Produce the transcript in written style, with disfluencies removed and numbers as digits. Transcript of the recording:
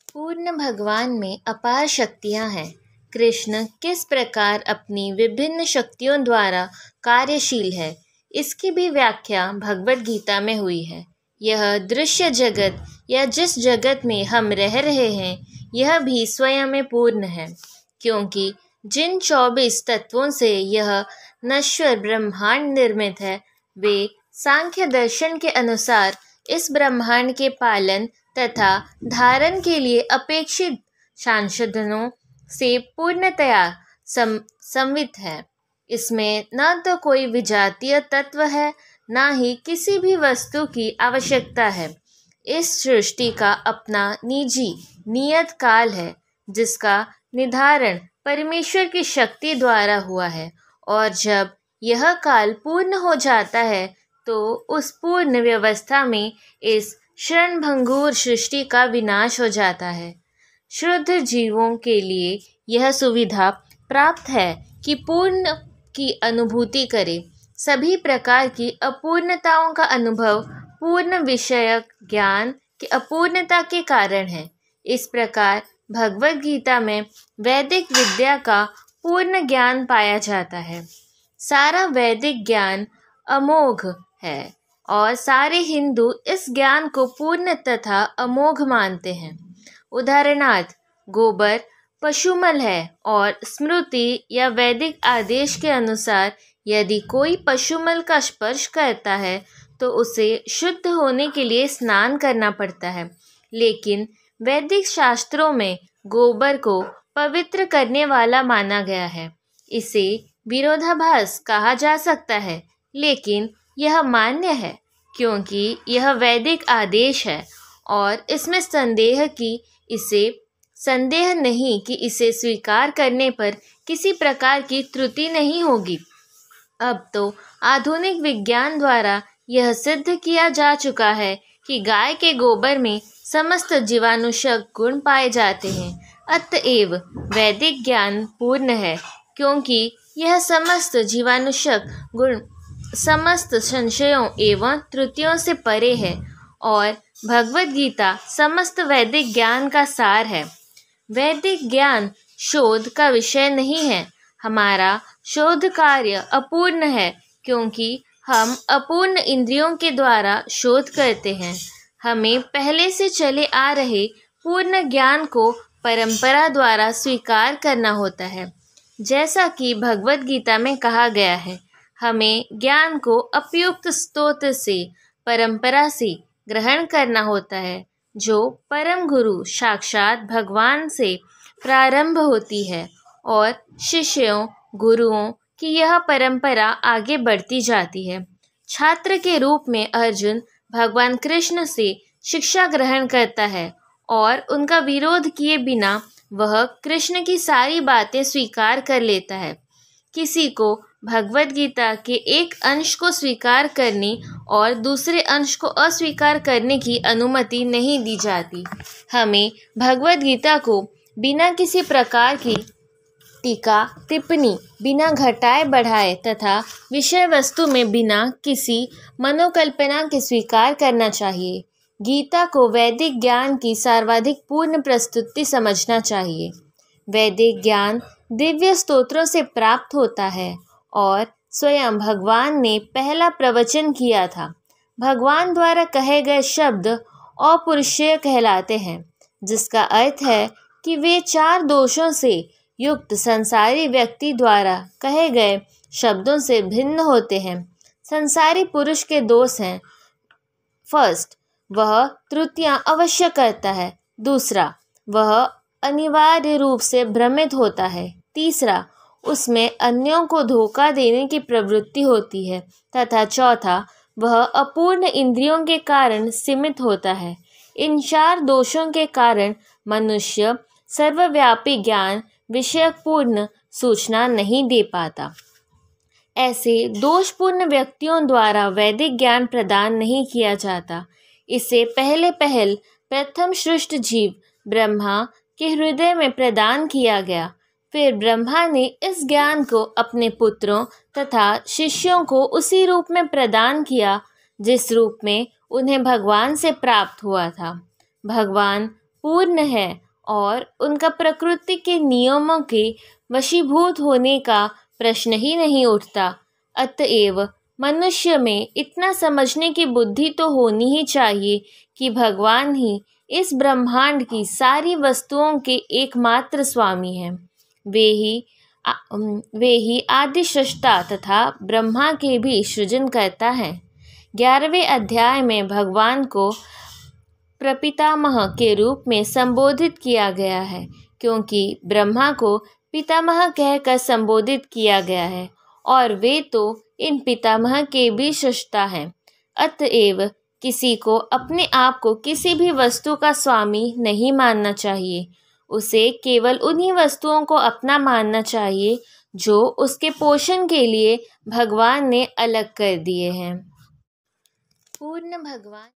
पूर्ण भगवान में अपार शक्तियाँ हैं। कृष्ण किस प्रकार अपनी विभिन्न शक्तियों द्वारा कार्यशील है, इसकी भी व्याख्या भगवद गीता में हुई है। यह दृश्य जगत या जिस जगत में हम रह रहे हैं, यह भी स्वयं में पूर्ण है, क्योंकि जिन 24 तत्वों से यह नश्वर ब्रह्मांड निर्मित है, वे सांख्य दर्शन के अनुसार इस ब्रह्मांड के पालन तथा धारण के लिए अपेक्षित संसाधनों से पूर्णतया संवित है। इसमें न तो कोई विजातीय तत्व है, न ही किसी भी वस्तु की आवश्यकता है। इस सृष्टि का अपना निजी नियत काल है, जिसका निर्धारण परमेश्वर की शक्ति द्वारा हुआ है, और जब यह काल पूर्ण हो जाता है तो उस पूर्ण व्यवस्था में इस क्षणभंगुर सृष्टि का विनाश हो जाता है। शुद्ध जीवों के लिए यह सुविधा प्राप्त है कि पूर्ण की अनुभूति करें। सभी प्रकार की अपूर्णताओं का अनुभव पूर्ण विषयक ज्ञान की अपूर्णता के कारण है। इस प्रकार भगवद गीता में वैदिक विद्या का पूर्ण ज्ञान पाया जाता है। सारा वैदिक ज्ञान अमोघ है और सारे हिंदू इस ज्ञान को पूर्ण तथा अमोघ मानते हैं। उदाहरणार्थ, गोबर पशुमल है और स्मृति या वैदिक आदेश के अनुसार यदि कोई पशुमल का स्पर्श करता है तो उसे शुद्ध होने के लिए स्नान करना पड़ता है। लेकिन वैदिक शास्त्रों में गोबर को पवित्र करने वाला माना गया है। इसे विरोधाभास कहा जा सकता है, लेकिन यह मान्य है क्योंकि यह वैदिक आदेश है और इसमें संदेह नहीं कि इसे स्वीकार करने पर किसी प्रकार की त्रुटि नहीं होगी। अब तो आधुनिक विज्ञान द्वारा यह सिद्ध किया जा चुका है कि गाय के गोबर में समस्त जीवाणुशक गुण पाए जाते हैं। अतएव वैदिक ज्ञान पूर्ण है, क्योंकि यह समस्त जीवाणुशक गुण समस्त संशयों एवं त्रुटियों से परे है और भगवद गीता समस्त वैदिक ज्ञान का सार है। वैदिक ज्ञान शोध का विषय नहीं है। हमारा शोध कार्य अपूर्ण है, क्योंकि हम अपूर्ण इंद्रियों के द्वारा शोध करते हैं। हमें पहले से चले आ रहे पूर्ण ज्ञान को परंपरा द्वारा स्वीकार करना होता है। जैसा कि भगवद गीता में कहा गया है, हमें ज्ञान को उपयुक्त स्रोत से, परंपरा से ग्रहण करना होता है, जो परम गुरु साक्षात भगवान से प्रारंभ होती है और शिष्यों गुरुओं की यह परंपरा आगे बढ़ती जाती है। छात्र के रूप में अर्जुन भगवान कृष्ण से शिक्षा ग्रहण करता है और उनका विरोध किए बिना वह कृष्ण की सारी बातें स्वीकार कर लेता है। किसी को भगवद गीता के एक अंश को स्वीकार करने और दूसरे अंश को अस्वीकार करने की अनुमति नहीं दी जाती। हमें भगवद गीता को बिना किसी प्रकार की टीका टिप्पणी, बिना घटाए बढ़ाए तथा विषय वस्तु में बिना किसी मनोकल्पना के स्वीकार करना चाहिए। गीता को वैदिक ज्ञान की सर्वाधिक पूर्ण प्रस्तुति समझना चाहिए। वैदिक ज्ञान दिव्य स्तोत्रों से प्राप्त होता है और स्वयं भगवान ने पहला प्रवचन किया था। भगवान द्वारा कहे गए शब्द अपौरुषेय कहलाते हैं, जिसका अर्थ है कि वे 4 दोषों से युक्त संसारी व्यक्ति द्वारा कहे गए शब्दों से भिन्न होते हैं। संसारी पुरुष के दोष हैं: फर्स्ट, वह त्रुटियां अवश्य करता है। दूसरा, वह अनिवार्य रूप से भ्रमित होता है। तीसरा, उसमें अन्यों को धोखा देने की प्रवृत्ति होती है। तथा चौथा, वह अपूर्ण इंद्रियों के कारण सीमित होता है। इन 4 दोषों के कारण मनुष्य सर्वव्यापी ज्ञान विषयक पूर्ण सूचना नहीं दे पाता। ऐसे दोषपूर्ण व्यक्तियों द्वारा वैदिक ज्ञान प्रदान नहीं किया जाता। इसे पहल प्रथम सृष्ट जीव ब्रह्मा के हृदय में प्रदान किया गया। फिर ब्रह्मा ने इस ज्ञान को अपने पुत्रों तथा शिष्यों को उसी रूप में प्रदान किया जिस रूप में उन्हें भगवान से प्राप्त हुआ था। भगवान पूर्ण है और उनका प्रकृति के नियमों के वशीभूत होने का प्रश्न ही नहीं उठता। अतएव मनुष्य में इतना समझने की बुद्धि तो होनी ही चाहिए कि भगवान ही इस ब्रह्मांड की सारी वस्तुओं के एकमात्र स्वामी हैं। वे ही आदि सृष्टा तथा ब्रह्मा के भी सृजनकर्ता हैं। 11वें अध्याय में भगवान को प्रपितामह के रूप में संबोधित किया गया है, क्योंकि ब्रह्मा को पितामह कहकर संबोधित किया गया है और वे तो इन पितामह के भी सृष्टा हैं। अतएव किसी को अपने आप को किसी भी वस्तु का स्वामी नहीं मानना चाहिए। उसे केवल उन्हीं वस्तुओं को अपना मानना चाहिए जो उसके पोषण के लिए भगवान ने अलग कर दिए हैं। पूर्ण भगवान